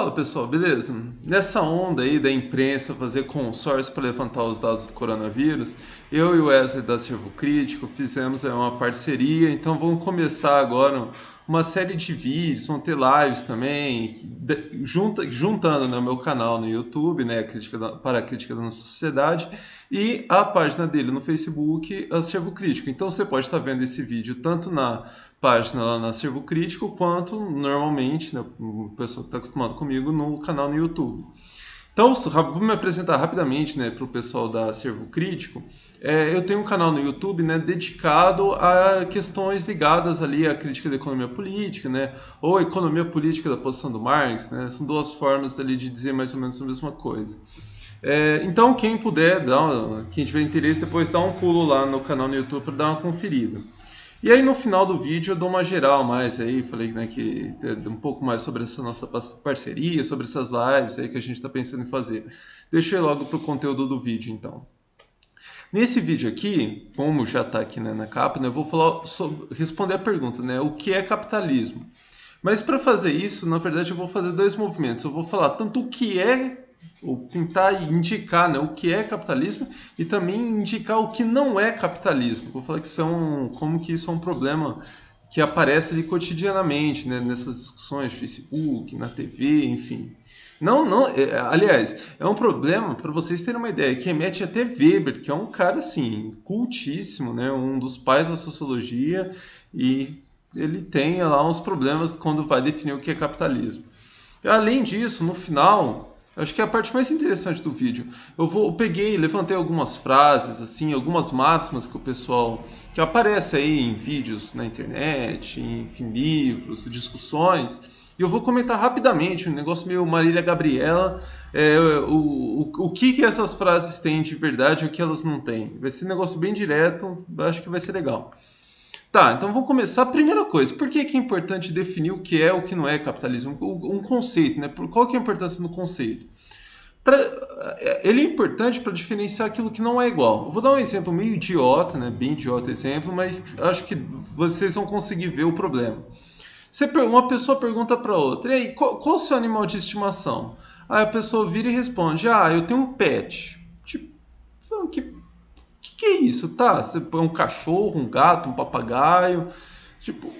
Fala pessoal, beleza? Nessa onda aí da imprensa fazer consórcio para levantar os dados do coronavírus, eu e o Wesley da Acervo Crítico fizemos uma parceria, então vamos começar agora uma série de vídeos, vão ter lives também, juntando no meu canal no YouTube, né, para a Crítica da Nossa Sociedade, e a página dele no Facebook, Acervo Crítico. Então você pode estar vendo esse vídeo tanto na página lá na Acervo Crítico, quanto normalmente, né, o pessoal que está acostumado comigo, no canal no YouTube. Então, vou me apresentar rapidamente, né, para o pessoal da Acervo Crítico. Eu tenho um canal no YouTube, né, dedicado a questões ligadas ali à crítica da economia política, né, ou economia política da posição do Marx, né, são duas formas ali de dizer mais ou menos a mesma coisa. Então, quem puder, quem tiver interesse, depois dá um pulo lá no canal no YouTube para dar uma conferida. E aí no final do vídeo eu dou uma geral mais aí, falei, né, que um pouco mais sobre essa nossa parceria, sobre essas lives aí que a gente está pensando em fazer. Deixa eu ir logo pro conteúdo do vídeo então. Nesse vídeo aqui, como já está aqui, né, na capa, né, eu vou falar responder a pergunta, né, o que é capitalismo? Mas para fazer isso, na verdade, eu vou fazer dois movimentos. Eu vou falar tanto o que é, ou tentar indicar, né, o que é capitalismo e também indicar o que não é capitalismo. Vou falar que como que isso é um problema que aparece ali cotidianamente, né, nessas discussões no Facebook, na TV, enfim. Aliás, é um problema, para vocês terem uma ideia, que remete até Weber, que é um cara, assim, cultíssimo, né, um dos pais da sociologia, e ele tem lá uns problemas quando vai definir o que é capitalismo. Além disso, no final, acho que é a parte mais interessante do vídeo. Eu peguei, levantei algumas frases, assim, algumas máximas que o pessoal que aparece aí em vídeos na internet, enfim, livros, discussões. E eu vou comentar rapidamente, um negócio meio Marília Gabriela, o que essas frases têm de verdade e o que elas não têm. Vai ser um negócio bem direto, acho que vai ser legal. Tá, então vamos começar. Primeira coisa, por que é importante definir o que é o que não é capitalismo? Um conceito, né? Qual que é a importância do conceito? Ele é importante para diferenciar aquilo que não é igual. Eu vou dar um exemplo meio idiota, né? Bem idiota exemplo, mas acho que vocês vão conseguir ver o problema. Uma pessoa pergunta para outra, e aí, qual o seu animal de estimação? Aí a pessoa vira e responde, eu tenho um pet. Tipo, que é isso? Tá, você põe um cachorro, um gato, um papagaio. Tipo,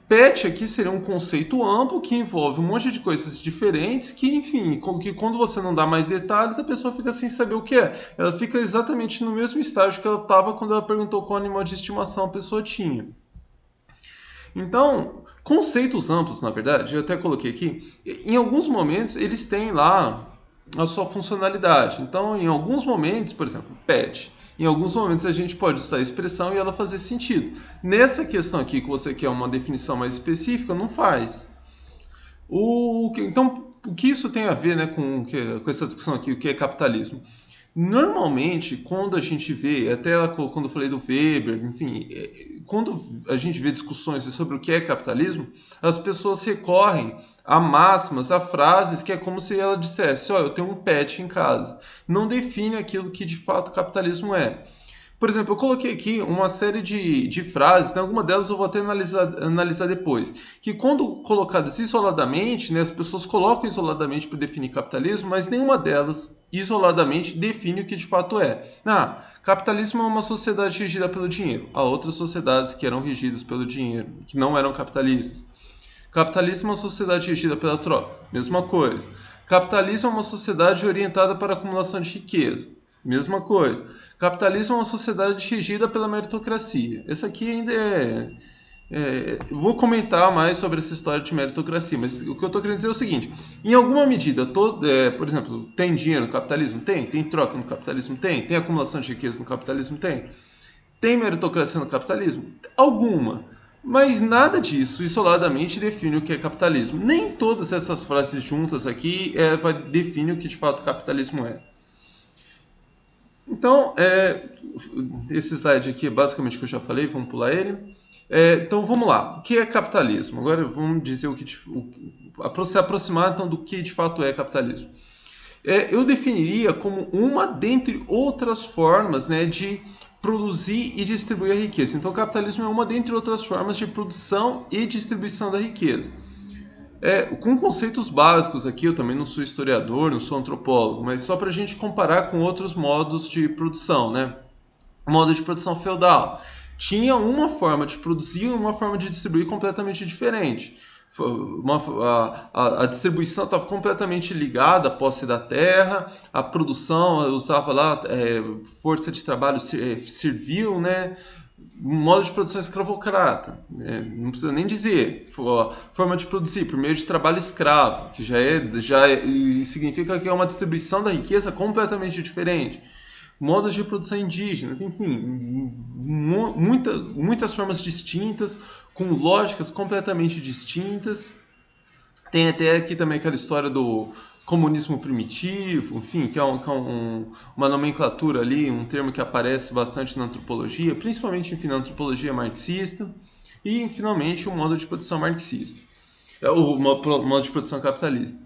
pet aqui seria um conceito amplo que envolve um monte de coisas diferentes que, enfim, que quando você não dá mais detalhes, a pessoa fica sem saber o que é. Ela fica exatamente no mesmo estágio que ela estava quando ela perguntou qual animal de estimação a pessoa tinha. Então, conceitos amplos, na verdade, eu até coloquei aqui, em alguns momentos eles têm lá a sua funcionalidade. Então, em alguns momentos, por exemplo, pet. Em alguns momentos a gente pode usar a expressão e ela fazer sentido. Nessa questão aqui que você quer uma definição mais específica, não faz. Então, o que isso tem a ver, né, com essa discussão aqui, o que é capitalismo? Normalmente, quando a gente vê, até quando eu falei do Weber, enfim, quando a gente vê discussões sobre o que é capitalismo, as pessoas recorrem a máximas, a frases que é como se ela dissesse, eu tenho um pet em casa. Não define aquilo que de fato capitalismo é. Por exemplo, eu coloquei aqui uma série de frases, né? Alguma delas eu vou até analisar depois, que quando colocadas isoladamente, né, as pessoas colocam isoladamente para definir capitalismo, mas nenhuma delas isoladamente define o que de fato é. Capitalismo é uma sociedade regida pelo dinheiro. Há outras sociedades que eram regidas pelo dinheiro, que não eram capitalistas. Capitalismo é uma sociedade regida pela troca. Mesma coisa. Capitalismo é uma sociedade orientada para a acumulação de riqueza. Mesma coisa. Capitalismo é uma sociedade regida pela meritocracia. Essa aqui ainda vou comentar mais sobre essa história de meritocracia, mas o que eu estou querendo dizer é o seguinte: em alguma medida, por exemplo, tem dinheiro no capitalismo? Tem troca no capitalismo? Tem acumulação de riqueza no capitalismo? Tem meritocracia no capitalismo? Alguma. Mas nada disso isoladamente define o que é capitalismo. Nem todas essas frases juntas aqui definem o que de fato capitalismo é. Então, esse slide aqui é basicamente o que eu já falei, vamos pular ele. Então, vamos lá. O que é capitalismo? Agora vamos dizer se aproximar então do que de fato é capitalismo. Eu definiria como uma dentre outras formas, né, de produzir e distribuir a riqueza. Então, o capitalismo é uma dentre outras formas de produção e distribuição da riqueza. Com conceitos básicos aqui, eu também não sou historiador, não sou antropólogo, mas só para a gente comparar com outros modos de produção, né? O modo de produção feudal tinha uma forma de produzir e uma forma de distribuir completamente diferente. A distribuição estava completamente ligada à posse da terra, a produção usava lá força de trabalho servil, né? Um modo de produção escravocrata, não precisa nem dizer, forma de produzir por meio de trabalho escravo, que significa que é uma distribuição da riqueza completamente diferente. Modos de produção indígenas, enfim, muitas formas distintas, com lógicas completamente distintas. Tem até aqui também aquela história do comunismo primitivo, enfim, que é uma nomenclatura ali, um termo que aparece bastante na antropologia, principalmente, enfim, na antropologia marxista, e, finalmente, o modo de produção marxista, o modo de produção capitalista.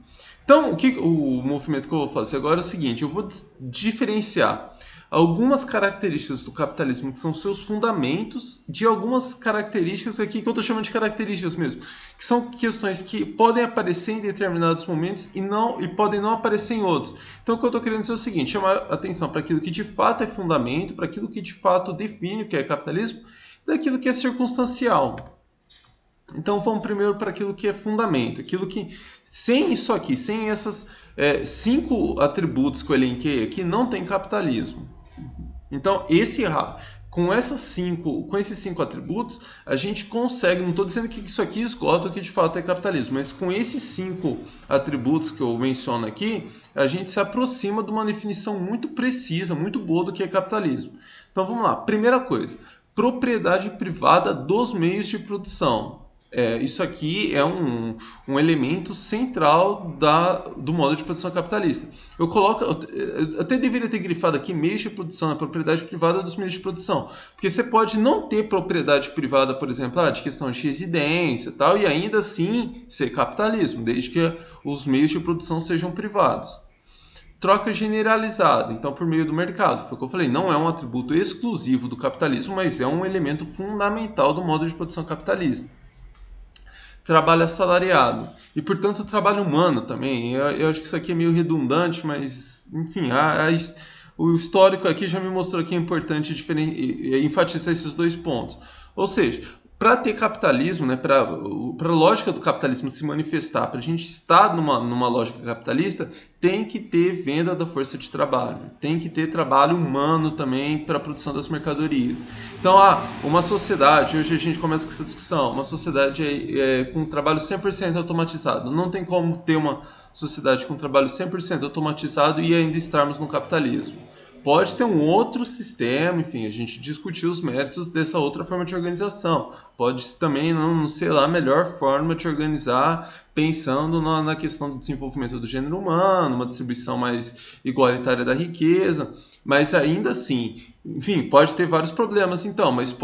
Então, o movimento que eu vou fazer agora é o seguinte, eu vou diferenciar algumas características do capitalismo que são seus fundamentos de algumas características aqui que eu estou chamando de características mesmo, que são questões que podem aparecer em determinados momentos e podem não aparecer em outros. Então o que eu estou querendo dizer é o seguinte, chamar atenção para aquilo que de fato é fundamento, para aquilo que de fato define o que é capitalismo, daquilo que é circunstancial. Então vamos primeiro para aquilo que é fundamento, aquilo que, sem isso aqui, sem essas 5 atributos que eu elenquei aqui, não tem capitalismo. Então com esses 5 atributos, a gente consegue, não estou dizendo que isso aqui esgota o que de fato é capitalismo, mas com esses 5 atributos que eu menciono aqui, a gente se aproxima de uma definição muito precisa, muito boa do que é capitalismo. Então vamos lá, primeira coisa, propriedade privada dos meios de produção. Isso aqui é um elemento central do modo de produção capitalista. Eu até deveria ter grifado aqui meios de produção, a propriedade privada dos meios de produção. Porque você pode não ter propriedade privada, por exemplo, de questão de residência tal, e ainda assim ser capitalismo, desde que os meios de produção sejam privados. Troca generalizada, então por meio do mercado. Foi o que eu falei, não é um atributo exclusivo do capitalismo, mas é um elemento fundamental do modo de produção capitalista. Trabalho assalariado e, portanto, trabalho humano também. Eu acho que isso aqui é meio redundante, mas, enfim, o histórico aqui já me mostrou que é importante enfatizar esses 2 pontos. Ou seja, para ter capitalismo, né, para a lógica do capitalismo se manifestar, para a gente estar numa lógica capitalista, tem que ter venda da força de trabalho, tem que ter trabalho humano também para a produção das mercadorias. Então, uma sociedade, hoje a gente começa com essa discussão, uma sociedade com trabalho 100% automatizado. Não tem como ter uma sociedade com trabalho 100% automatizado e ainda estarmos no capitalismo. Pode ter um outro sistema, enfim, a gente discutiu os méritos dessa outra forma de organização. Pode também não ser a melhor forma de organizar, pensando na questão do desenvolvimento do gênero humano, uma distribuição mais igualitária da riqueza, mas ainda assim, enfim, pode ter vários problemas então, mas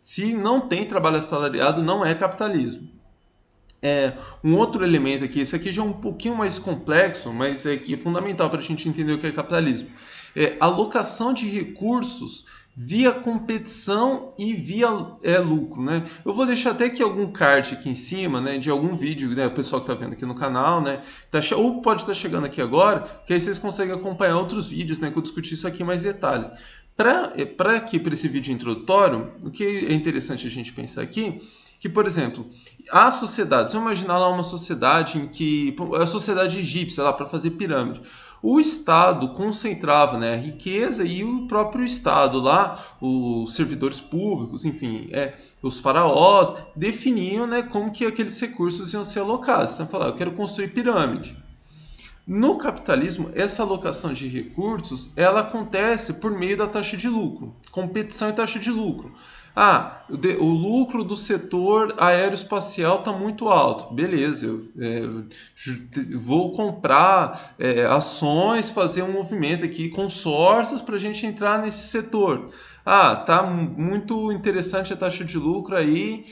se não tem trabalho assalariado, não é capitalismo. Um outro elemento aqui, esse aqui já é um pouquinho mais complexo, mas é fundamental para a gente entender o que é capitalismo. Alocação de recursos via competição e via lucro, né? Eu vou deixar até aqui algum card aqui em cima, né, de algum vídeo, né, o pessoal que está vendo aqui no canal, né, ou pode estar chegando aqui agora, que aí vocês conseguem acompanhar outros vídeos, né, que eu discuti isso aqui em mais detalhes. Para esse vídeo introdutório, o que é interessante a gente pensar aqui, que, por exemplo, a sociedade, se eu imaginar lá uma sociedade em que, a sociedade egípcia lá para fazer pirâmide, o Estado concentrava, né, a riqueza e o próprio Estado lá, os servidores públicos, enfim, os faraós, definiam, né, como que aqueles recursos iam ser alocados. Então, falar, eu quero construir pirâmide. No capitalismo, essa alocação de recursos, ela acontece por meio da taxa de lucro, competição e taxa de lucro. O lucro do setor aeroespacial está muito alto. Beleza, eu vou comprar ações, fazer um movimento aqui, consórcios para a gente entrar nesse setor. Tá muito interessante a taxa de lucro aí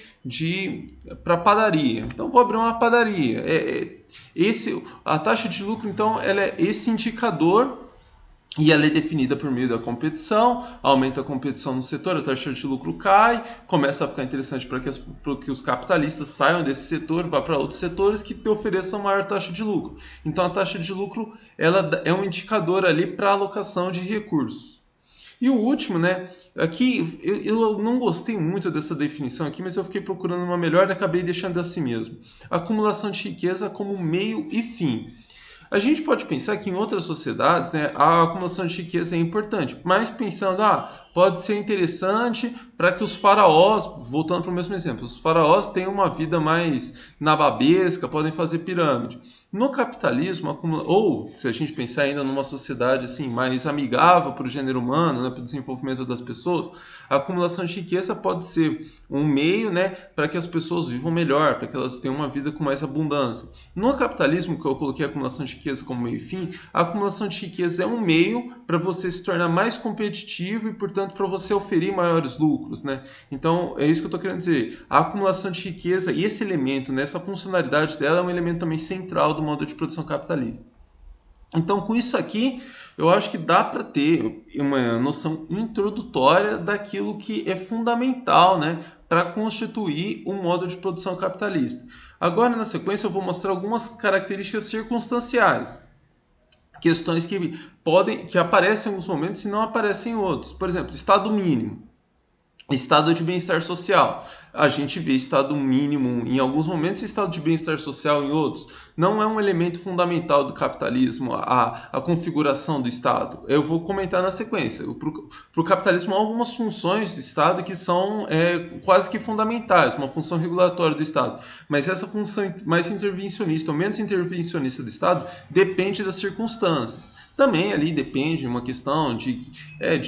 para padaria. Então vou abrir uma padaria. A taxa de lucro, então, ela é esse indicador E ela é definida por meio da competição, aumenta a competição no setor, a taxa de lucro cai, começa a ficar interessante para que os capitalistas saiam desse setor, vá para outros setores que te ofereçam maior taxa de lucro. Então a taxa de lucro ela é um indicador ali para alocação de recursos. E o último, né? Aqui eu não gostei muito dessa definição aqui, mas eu fiquei procurando uma melhor e acabei deixando assim mesmo. Acumulação de riqueza como meio e fim. A gente pode pensar que em outras sociedades, né, a acumulação de riqueza é importante, mas pensando, pode ser interessante para que os faraós, voltando para o mesmo exemplo, os faraós tenham uma vida mais nababesca, podem fazer pirâmide. No capitalismo, ou se a gente pensar ainda numa sociedade assim mais amigável para o gênero humano, né, para o desenvolvimento das pessoas, a acumulação de riqueza pode ser um meio, né, para que as pessoas vivam melhor, para que elas tenham uma vida com mais abundância. No capitalismo, que eu coloquei a acumulação de riqueza como meio e fim, a acumulação de riqueza é um meio para você se tornar mais competitivo e, portanto, para você oferir maiores lucros, né? Então, é isso que eu estou querendo dizer. A acumulação de riqueza e esse elemento, né, essa funcionalidade dela é um elemento também central do modo de produção capitalista. Então, com isso aqui, eu acho que dá para ter uma noção introdutória daquilo que é fundamental, né, para constituir um modo de produção capitalista. Agora, na sequência, eu vou mostrar algumas características circunstanciais. Questões que aparecem em alguns momentos e não aparecem em outros. Por exemplo, estado mínimo. Estado de bem-estar social. A gente vê estado mínimo em alguns momentos e estado de bem-estar social em outros. Não é um elemento fundamental do capitalismo a configuração do Estado. Eu vou comentar na sequência. Para o capitalismo há algumas funções do Estado que são quase que fundamentais, uma função regulatória do Estado. Mas essa função mais intervencionista ou menos intervencionista do Estado depende das circunstâncias. Também ali depende de uma questão de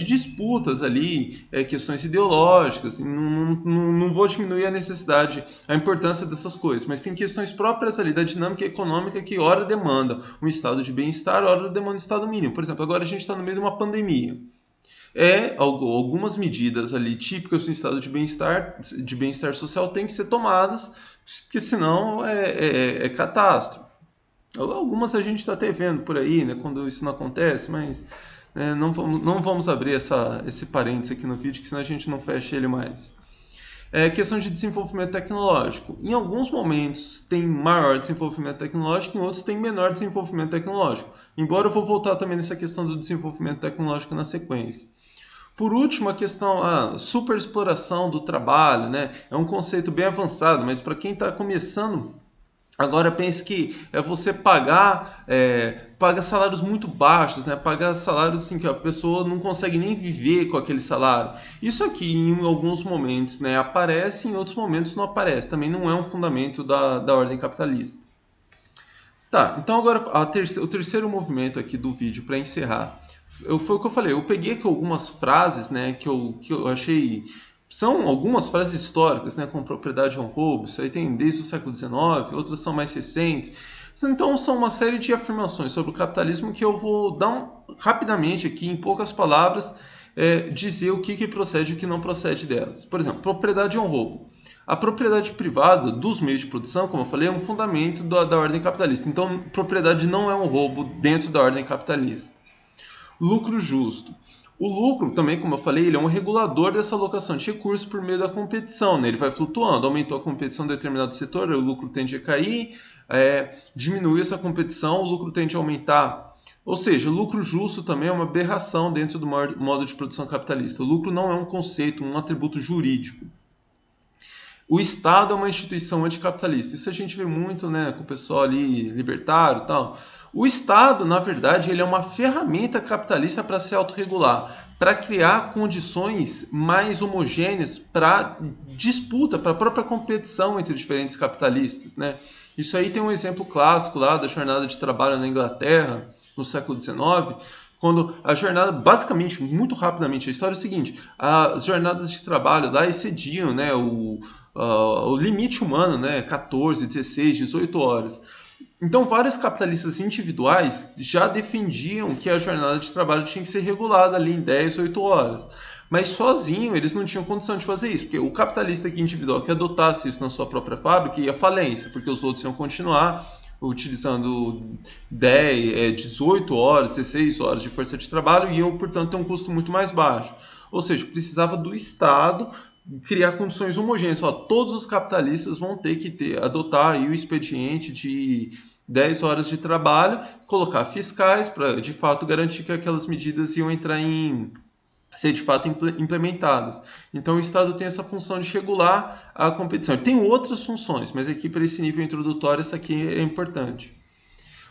disputas ali, questões ideológicas. Não vou diminuir a necessidade, a importância dessas coisas, mas tem questões próprias ali da dinâmica econômica que ora demanda um estado de bem-estar, ora demanda um estado mínimo. Por exemplo, agora a gente está no meio de uma pandemia. Algumas medidas ali típicas do estado de bem-estar social têm que ser tomadas, porque senão é catástrofe. Algumas a gente está até vendo por aí, né, quando isso não acontece, mas não vamos abrir esse parênteses aqui no vídeo, que senão a gente não fecha ele mais. Questão de desenvolvimento tecnológico. Em alguns momentos tem maior desenvolvimento tecnológico, em outros tem menor desenvolvimento tecnológico. Embora eu vou voltar também nessa questão do desenvolvimento tecnológico na sequência. Por último, a questão da superexploração do trabalho, né? É um conceito bem avançado, mas para quem está começando, agora pense que você paga salários muito baixos, né? Pagar salários assim que a pessoa não consegue nem viver com aquele salário. Isso aqui em alguns momentos, né, aparece, em outros momentos não aparece. Também não é um fundamento da ordem capitalista. Tá, então agora o terceiro movimento aqui do vídeo para encerrar. Foi o que eu falei, eu peguei aqui algumas frases, né, que eu achei. São algumas frases históricas, né, como propriedade é um roubo, isso aí tem desde o século XIX, outras são mais recentes. Então são uma série de afirmações sobre o capitalismo que eu vou dar rapidamente aqui, em poucas palavras, dizer o que procede e o que não procede delas. Por exemplo, propriedade é um roubo. A propriedade privada dos meios de produção, como eu falei, é um fundamento da ordem capitalista. Então, propriedade não é um roubo dentro da ordem capitalista. Lucro justo. O lucro, também, como eu falei, ele é um regulador dessa alocação de recursos por meio da competição, né? Ele vai flutuando. Aumentou a competição em determinado setor, o lucro tende a cair. Diminuiu essa competição, o lucro tende a aumentar. Ou seja, o lucro justo também é uma aberração dentro do modo de produção capitalista. O lucro não é um conceito, um atributo jurídico. O Estado é uma instituição anticapitalista. Isso a gente vê muito, né, com o pessoal ali libertário e tal. O Estado, na verdade, ele é uma ferramenta capitalista para se autorregular, para criar condições mais homogêneas para disputa, para a própria competição entre diferentes capitalistas, né? Isso aí tem um exemplo clássico lá da jornada de trabalho na Inglaterra, no século XIX, quando a jornada, basicamente, muito rapidamente, a história é o seguinte: as jornadas de trabalho lá excediam, né, o limite humano, né, 14, 16, 18 horas. Então, vários capitalistas individuais já defendiam que a jornada de trabalho tinha que ser regulada ali em 10, 8 horas. Mas sozinho eles não tinham condição de fazer isso, porque o capitalista individual que adotasse isso na sua própria fábrica ia à falência, porque os outros iam continuar utilizando 18 horas, 16 horas de força de trabalho e eu, portanto, tenho um custo muito mais baixo. Ou seja, precisava do Estado criar condições homogêneas. Todos os capitalistas vão ter que adotar aí o expediente de 10 horas de trabalho, colocar fiscais para, de fato, garantir que aquelas medidas iam entrar em ser de fato implementadas. Então o Estado tem essa função de regular a competição. Ele tem outras funções, mas aqui para esse nível introdutório essa aqui é importante.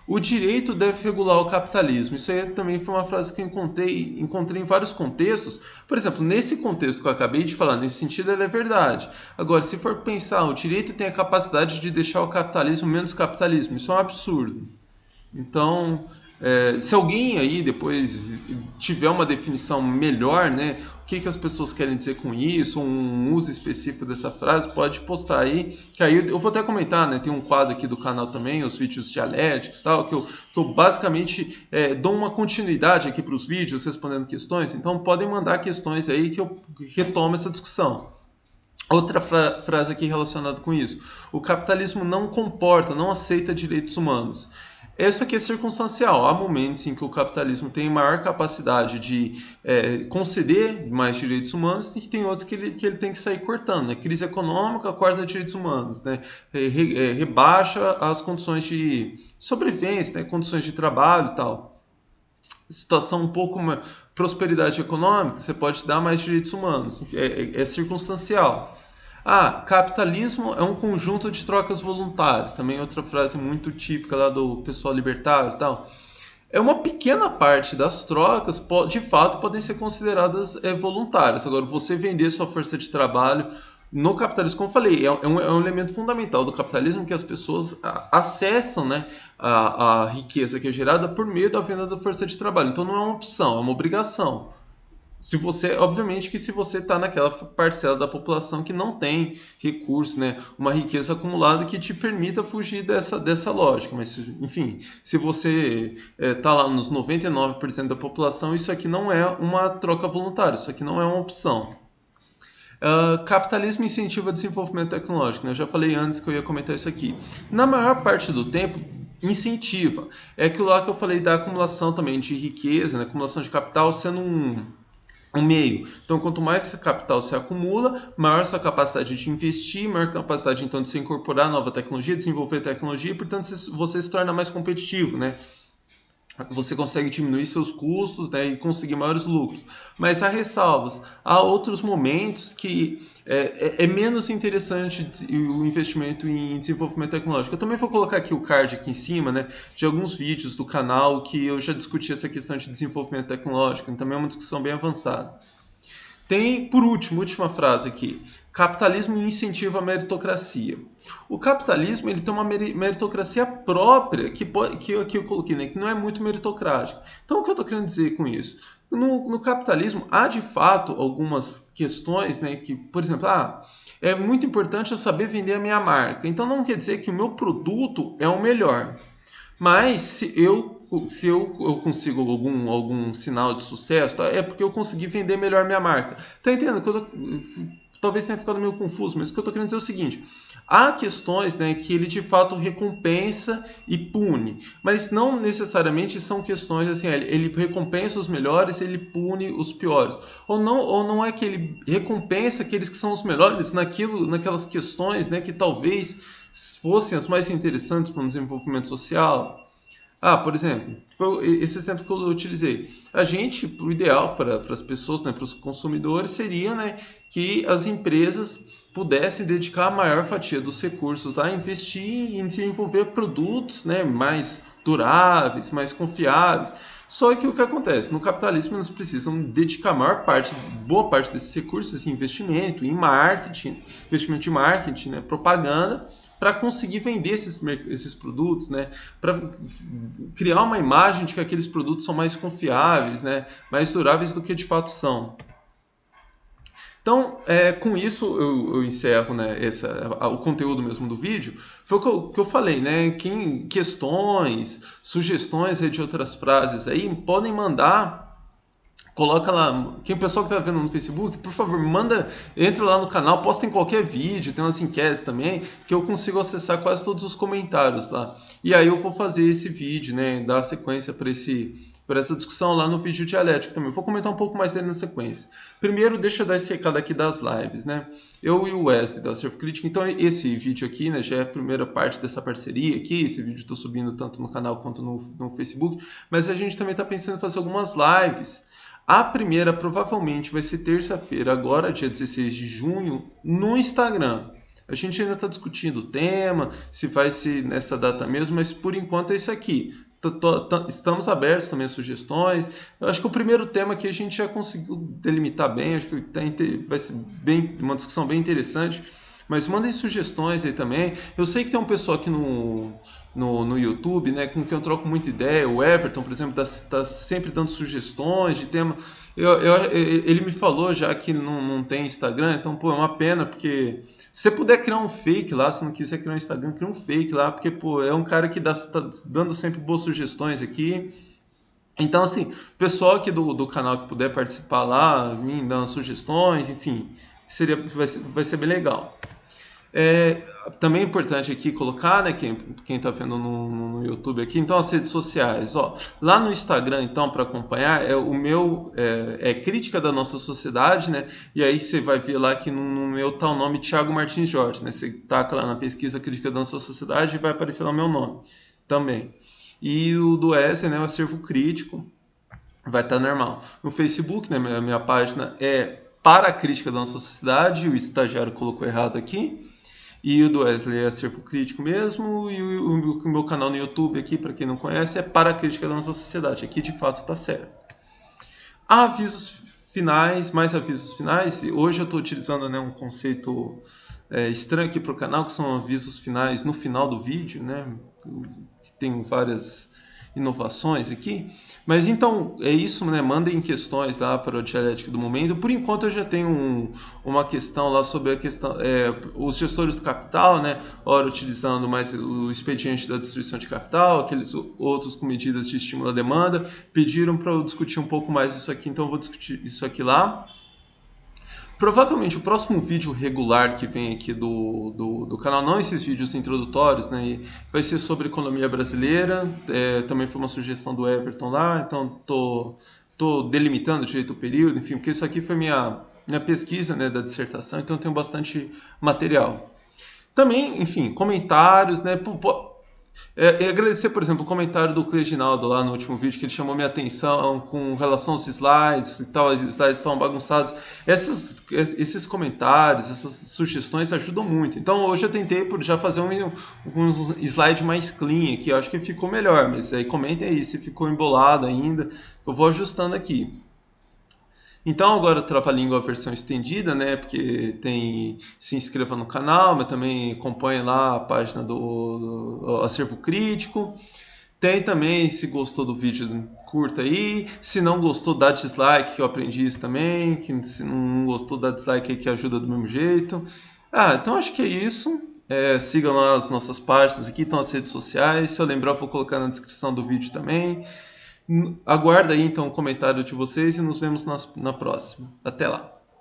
O direito deve regular o capitalismo. Isso aí também foi uma frase que eu encontrei em vários contextos. Por exemplo, nesse contexto que eu acabei de falar, nesse sentido ela é verdade. Agora, se for pensar, o direito tem a capacidade de deixar o capitalismo menos capitalismo. Isso é um absurdo. Então, se alguém aí depois tiver uma definição melhor, né, o que as pessoas querem dizer com isso, um uso específico dessa frase, pode postar aí, que aí eu vou até comentar, né, tem um quadro aqui do canal também, os vídeos dialéticos, tal, que eu basicamente dou uma continuidade aqui para os vídeos respondendo questões, então podem mandar questões aí que eu retomo essa discussão. Outra frase aqui relacionada com isso. O capitalismo não comporta, não aceita direitos humanos. Isso aqui é circunstancial. Há momentos em que o capitalismo tem maior capacidade de conceder mais direitos humanos e tem outros que ele tem que sair cortando. Né? Crise econômica corta direitos humanos, né? Rebaixa as condições de sobrevivência, né? Condições de trabalho e tal. Situação um pouco mais prosperidade econômica, você pode dar mais direitos humanos. É circunstancial. Capitalismo é um conjunto de trocas voluntárias. Também outra frase muito típica lá do pessoal libertário e tal. É uma pequena parte das trocas, de fato, podem ser consideradas voluntárias. Agora, você vender sua força de trabalho no capitalismo, como eu falei, é um elemento fundamental do capitalismo que as pessoas acessam, né, a riqueza que é gerada por meio da venda da força de trabalho. Então não é uma opção, é uma obrigação. Obviamente que se você está naquela parcela da população que não tem recurso, né, uma riqueza acumulada que te permita fugir dessa lógica. Mas, enfim, se você está lá nos 99% da população, isso aqui não é uma troca voluntária, isso aqui não é uma opção. Capitalismo incentiva o desenvolvimento tecnológico, né? Eu já falei antes que eu ia comentar isso aqui. Na maior parte do tempo, incentiva. É aquilo lá que eu falei da acumulação também de riqueza, né? Acumulação de capital sendo um meio. Então, quanto mais esse capital se acumula, maior sua capacidade de investir, maior capacidade, então, de se incorporar nova tecnologia, desenvolver tecnologia, e, portanto, você se torna mais competitivo, né? Você consegue diminuir seus custos, né, e conseguir maiores lucros. Mas há ressalvas. Há outros momentos que é menos interessante o investimento em desenvolvimento tecnológico. Eu também vou colocar aqui o card aqui em cima, né, de alguns vídeos do canal que eu já discuti essa questão de desenvolvimento tecnológico. Também é uma discussão bem avançada. Tem, por último, última frase aqui. Capitalismo incentiva a meritocracia. O capitalismo ele tem uma meritocracia própria que eu coloquei, né, que não é muito meritocrática. Então, o que eu estou querendo dizer com isso? No capitalismo, há de fato algumas questões, né, que, por exemplo, é muito importante eu saber vender a minha marca. Então, não quer dizer que o meu produto é o melhor. Mas se eu consigo algum sinal de sucesso, tá? É porque eu consegui vender melhor minha marca. Tá entendendo? Talvez tenha ficado meio confuso, mas o que eu estou querendo dizer é o seguinte: há questões, né, que ele de fato recompensa e pune, mas não necessariamente são questões assim, ele recompensa os melhores, ele pune os piores. Ou não é que ele recompensa aqueles que são os melhores naquelas questões, né, que talvez fossem as mais interessantes para o desenvolvimento social. Por exemplo, foi esse exemplo que eu utilizei. O ideal para as pessoas, né, para os consumidores, seria, né, que as empresas pudessem dedicar a maior fatia dos recursos lá, investir em desenvolver produtos, né, mais duráveis, mais confiáveis. Só que o que acontece? No capitalismo, eles precisam dedicar boa parte desses recursos, esse investimento em marketing, investimento de marketing, né, propaganda, para conseguir vender esses produtos, né? Para criar uma imagem de que aqueles produtos são mais confiáveis, né? Mais duráveis do que de fato são. Então, com isso eu encerro, né, o conteúdo mesmo do vídeo. Foi o que eu falei, né? Questões, sugestões de outras frases aí podem mandar Coloca lá, quem o pessoal que tá vendo no Facebook, por favor, entra lá no canal, posta em qualquer vídeo, tem umas enquetes também, que eu consigo acessar quase todos os comentários lá. E aí eu vou fazer esse vídeo, né, dar sequência para essa discussão lá no vídeo dialético também. Eu vou comentar um pouco mais dele na sequência. Primeiro, deixa eu dar esse recado aqui das lives, né? Eu e o Wesley da Acervo Crítico, então esse vídeo aqui, né, já é a primeira parte dessa parceria aqui. Esse vídeo eu tô subindo tanto no canal quanto no Facebook, mas a gente também tá pensando em fazer algumas lives. A primeira provavelmente vai ser terça-feira, agora dia 16 de junho, no Instagram. A gente ainda está discutindo o tema, se vai ser nessa data mesmo, mas por enquanto é isso aqui. Estamos abertos também a sugestões. Eu acho que o primeiro tema aqui a gente já conseguiu delimitar bem, acho que vai ser uma discussão bem interessante. Mas mandem sugestões aí também. Eu sei que tem um pessoal aqui no YouTube, né, com quem eu troco muita ideia. O Everton, por exemplo, tá sempre dando sugestões de tema. Ele me falou já que não tem Instagram, então, pô, é uma pena, porque se você puder criar um fake lá, se não quiser criar um Instagram, cria um fake lá, porque, pô, é um cara que tá dando sempre boas sugestões aqui. Então, assim, pessoal aqui do canal que puder participar lá, vir dando sugestões, enfim, vai ser bem legal. Também é importante aqui colocar, né, quem tá vendo no YouTube aqui, então as redes sociais, ó, lá no Instagram, então, para acompanhar, o meu é Crítica da Nossa Sociedade, né, e aí você vai ver lá que no meu tá o nome Thiago Martins Jorge, né, você taca lá na pesquisa Crítica da Nossa Sociedade e vai aparecer lá o meu nome também. E o do Wesley, né, o Acervo Crítico, vai estar normal. No Facebook, né, minha página é Para a Crítica da Nossa Sociedade, o estagiário colocou errado aqui. E o do Wesley é Acervo Crítico mesmo, e o meu canal no YouTube aqui, para quem não conhece, é Para a Crítica da Nossa Sociedade. Aqui de fato está certo. Avisos finais, mais avisos finais. Hoje eu estou utilizando, né, um conceito estranho aqui para o canal, que são avisos finais no final do vídeo, né? Tem várias inovações aqui. Mas então, é isso, né? Mandem questões lá para o Dialética do Momento. Por enquanto eu já tenho uma questão lá sobre a questão, os gestores do capital, né? Ora utilizando mais o expediente da destruição de capital, aqueles outros com medidas de estímulo à demanda. Pediram para eu discutir um pouco mais isso aqui, então eu vou discutir isso aqui lá. Provavelmente o próximo vídeo regular que vem aqui do canal, não esses vídeos introdutórios, né, vai ser sobre economia brasileira. Também foi uma sugestão do Everton lá, então tô delimitando direito o período, enfim, porque isso aqui foi minha pesquisa, né, da dissertação, então eu tenho bastante material. Também, enfim, comentários, né? Agradecer, por exemplo, o comentário do Cleginaldo lá no último vídeo, que ele chamou minha atenção com relação aos slides e tal, os slides estavam bagunçados. Esses comentários, essas sugestões ajudam muito. Então hoje eu tentei já fazer um slide mais clean aqui, eu acho que ficou melhor, mas aí comentem aí se ficou embolado ainda, eu vou ajustando aqui. Então agora Trava-Língua a versão estendida, né? Porque se inscreva no canal, mas também acompanhe lá a página do Acervo Crítico. Tem também, se gostou do vídeo, curta aí. Se não gostou, dá dislike, que eu aprendi isso também. Que se não gostou, dá dislike aí que ajuda do mesmo jeito. Então acho que é isso. Sigam lá as nossas páginas aqui, estão as redes sociais. Se eu lembrar, eu vou colocar na descrição do vídeo também. Aguarda aí então o comentário de vocês e nos vemos na próxima. Até lá!